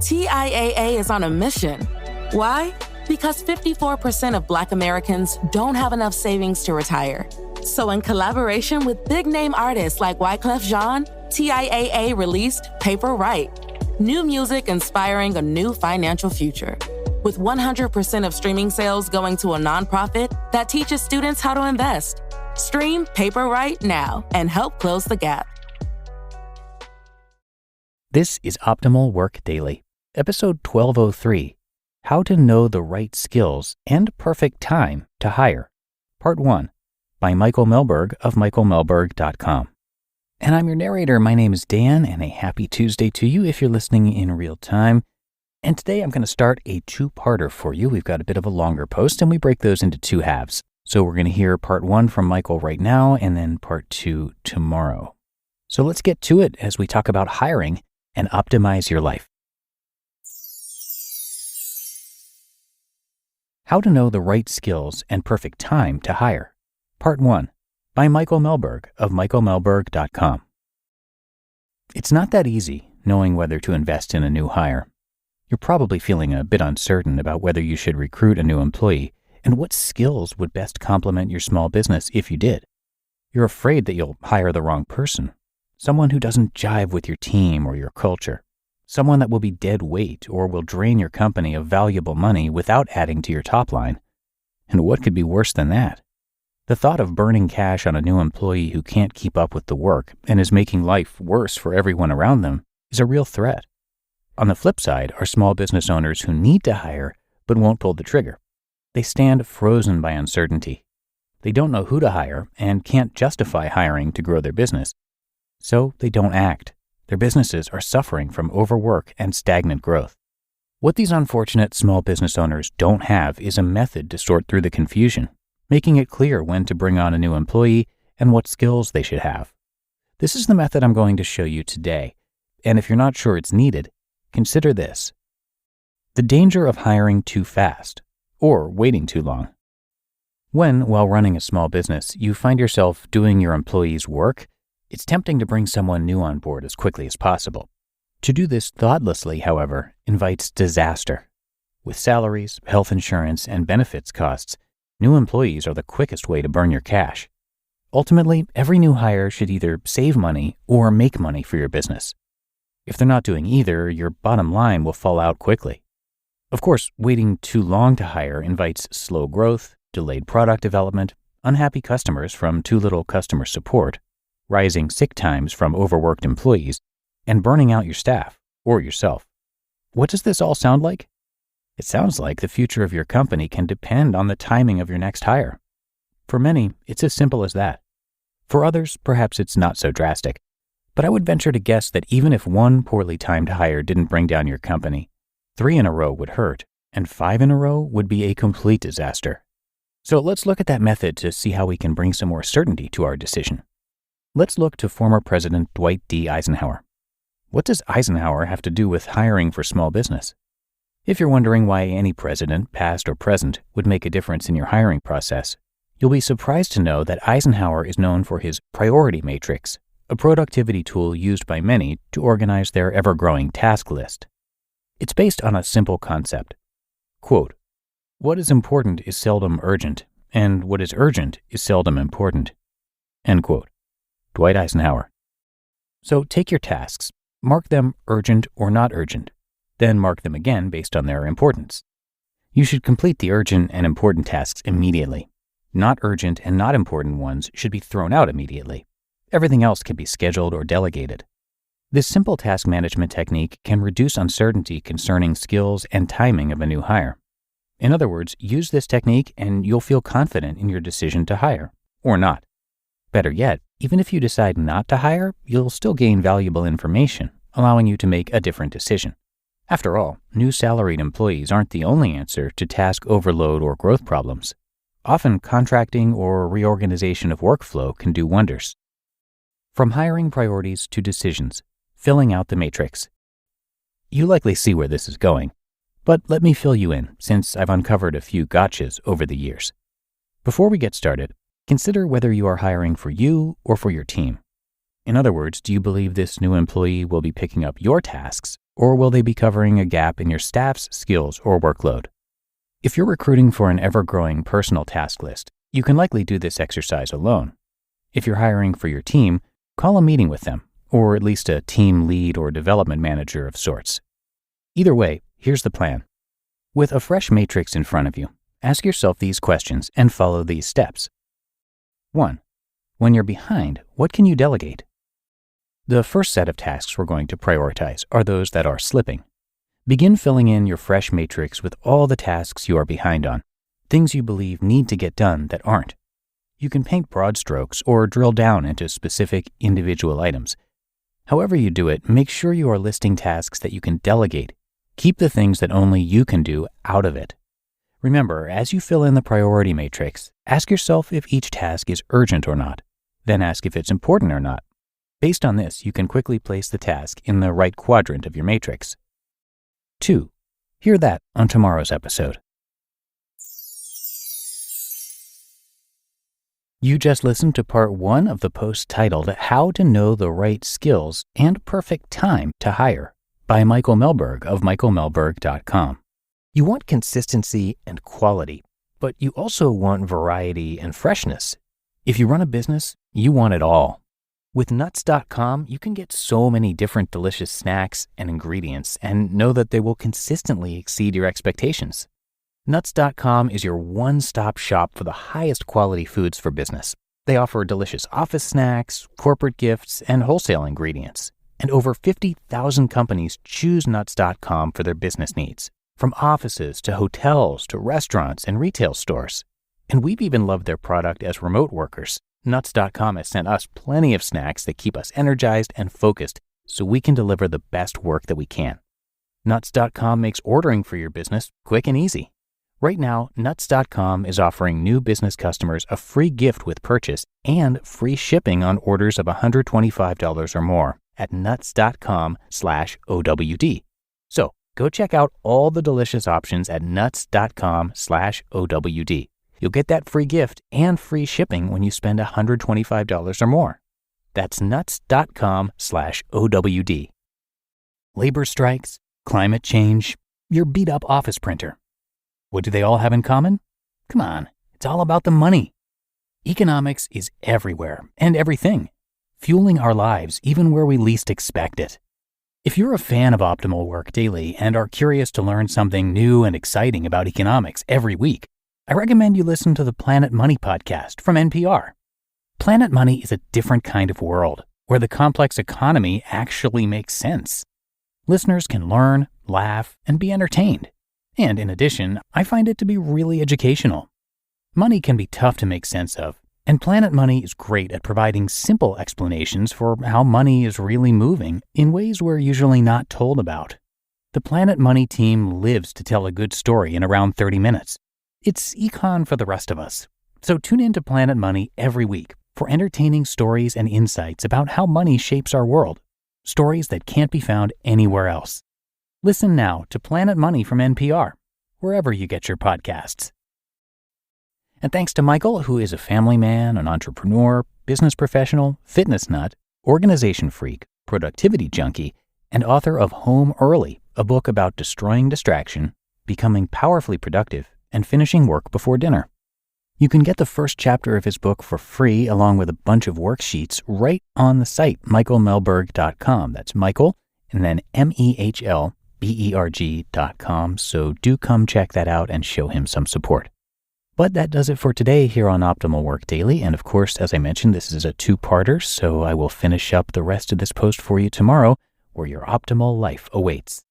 TIAA is on a mission. Why? Because 54% of Black Americans don't have enough savings to retire. So in collaboration with big-name artists like Wyclef Jean, TIAA released Paper Right, new music inspiring a new financial future. With 100% of streaming sales going to a nonprofit that teaches students how to invest. Stream Paper Right now and help close the gap. This is Optimal Work Daily, episode 1203, How to Know the Right Skills and Perfect Time to Hire, Part 1, by Michael Mehlberg of michaelmehlberg.com. And I'm your narrator. My name is Dan, and a happy Tuesday to you if you're listening in real time. And today I'm going to start a two-parter for you. We've got a bit of a longer post, and we break those into two halves. So we're going to hear part 1 from Michael right now, and then part 2 tomorrow. So let's get to it as we talk about hiring and optimize your life. How to Know the Right Skills and Perfect Time to Hire, Part 1, by Michael Mehlberg of michaelmehlberg.com. It's not that easy knowing whether to invest in a new hire. You're probably feeling a bit uncertain about whether you should recruit a new employee and what skills would best complement your small business if you did. You're afraid that you'll hire the wrong person, someone who doesn't jive with your team or your culture, someone that will be dead weight or will drain your company of valuable money without adding to your top line. And what could be worse than that? The thought of burning cash on a new employee who can't keep up with the work and is making life worse for everyone around them is a real threat. On the flip side are small business owners who need to hire but won't pull the trigger. They stand frozen by uncertainty. They don't know who to hire and can't justify hiring to grow their business. So they don't act. Their businesses are suffering from overwork and stagnant growth. What these unfortunate small business owners don't have is a method to sort through the confusion, making it clear when to bring on a new employee and what skills they should have. This is the method I'm going to show you today, and if you're not sure it's needed, consider this. The danger of hiring too fast or waiting too long. When, while running a small business, you find yourself doing your employees' work, it's tempting to bring someone new on board as quickly as possible. To do this thoughtlessly, however, invites disaster. With salaries, health insurance, and benefits costs, new employees are the quickest way to burn your cash. Ultimately, every new hire should either save money or make money for your business. If they're not doing either, your bottom line will fall out quickly. Of course, waiting too long to hire invites slow growth, delayed product development, unhappy customers from too little customer support, rising sick times from overworked employees, and burning out your staff or yourself. What does this all sound like? It sounds like the future of your company can depend on the timing of your next hire. For many, it's as simple as that. For others, perhaps it's not so drastic. But I would venture to guess that even if one poorly timed hire didn't bring down your company, 3 in a row would hurt, and 5 in a row would be a complete disaster. So let's look at that method to see how we can bring some more certainty to our decision. Let's look to former President Dwight D. Eisenhower. What does Eisenhower have to do with hiring for small business? If you're wondering why any president, past or present, would make a difference in your hiring process, you'll be surprised to know that Eisenhower is known for his priority matrix, a productivity tool used by many to organize their ever-growing task list. It's based on a simple concept. Quote, "What is important is seldom urgent, and what is urgent is seldom important." End quote. Dwight Eisenhower. So take your tasks, mark them urgent or not urgent, then mark them again based on their importance. You should complete the urgent and important tasks immediately. Not urgent and not important ones should be thrown out immediately. Everything else can be scheduled or delegated. This simple task management technique can reduce uncertainty concerning skills and timing of a new hire. In other words, use this technique and you'll feel confident in your decision to hire, or not. Better yet, even if you decide not to hire, you'll still gain valuable information, allowing you to make a different decision. After all, new salaried employees aren't the only answer to task overload or growth problems. Often contracting or reorganization of workflow can do wonders. From hiring priorities to decisions, filling out the matrix. You likely see where this is going, but let me fill you in since I've uncovered a few gotchas over the years. Before we get started, consider whether you are hiring for you or for your team. In other words, do you believe this new employee will be picking up your tasks or will they be covering a gap in your staff's skills or workload? If you're recruiting for an ever-growing personal task list, you can likely do this exercise alone. If you're hiring for your team, call a meeting with them, or at least a team lead or development manager of sorts. Either way, here's the plan. With a fresh matrix in front of you, ask yourself these questions and follow these steps. 1. When you're behind, what can you delegate? The first set of tasks we're going to prioritize are those that are slipping. Begin filling in your fresh matrix with all the tasks you are behind on, things you believe need to get done that aren't. You can paint broad strokes or drill down into specific individual items. However you do it, make sure you are listing tasks that you can delegate. Keep the things that only you can do out of it. Remember, as you fill in the priority matrix, ask yourself if each task is urgent or not. Then ask if it's important or not. Based on this, you can quickly place the task in the right quadrant of your matrix. 2. Hear that on tomorrow's episode. You just listened to part 1 of the post titled How to Know the Right Skills and Perfect Time to Hire by Michael Mehlberg of michaelmehlberg.com. You want consistency and quality, but you also want variety and freshness. If you run a business, you want it all. With nuts.com, you can get so many different delicious snacks and ingredients and know that they will consistently exceed your expectations. Nuts.com is your one-stop shop for the highest quality foods for business. They offer delicious office snacks, corporate gifts, and wholesale ingredients. And over 50,000 companies choose Nuts.com for their business needs, from offices to hotels to restaurants and retail stores. And we've even loved their product as remote workers. Nuts.com has sent us plenty of snacks that keep us energized and focused so we can deliver the best work that we can. Nuts.com makes ordering for your business quick and easy. Right now, Nuts.com is offering new business customers a free gift with purchase and free shipping on orders of $125 or more at nuts.com/OWD. So go check out all the delicious options at nuts.com/OWD. You'll get that free gift and free shipping when you spend $125 or more. That's nuts.com/OWD. Labor strikes, climate change, your beat-up office printer. What do they all have in common? Come on, it's all about the money. Economics is everywhere and everything, fueling our lives even where we least expect it. If you're a fan of Optimal Work Daily and are curious to learn something new and exciting about economics every week, I recommend you listen to the Planet Money podcast from NPR. Planet Money is a different kind of world where the complex economy actually makes sense. Listeners can learn, laugh, and be entertained. And in addition, I find it to be really educational. Money can be tough to make sense of, and Planet Money is great at providing simple explanations for how money is really moving in ways we're usually not told about. The Planet Money team lives to tell a good story in around 30 minutes. It's econ for the rest of us. So tune in to Planet Money every week for entertaining stories and insights about how money shapes our world. Stories that can't be found anywhere else. Listen now to Planet Money from NPR, wherever you get your podcasts. And thanks to Michael, who is a family man, an entrepreneur, business professional, fitness nut, organization freak, productivity junkie, and author of Home Early, a book about destroying distraction, becoming powerfully productive, and finishing work before dinner. You can get the first chapter of his book for free along with a bunch of worksheets right on the site, michaelmehlberg.com. That's Michael, and then MEHLBERG.com. So do come check that out and show him some support. But that does it for today here on Optimal Work Daily. And of course, as I mentioned, this is a two-parter, so I will finish up the rest of this post for you tomorrow, where your optimal life awaits.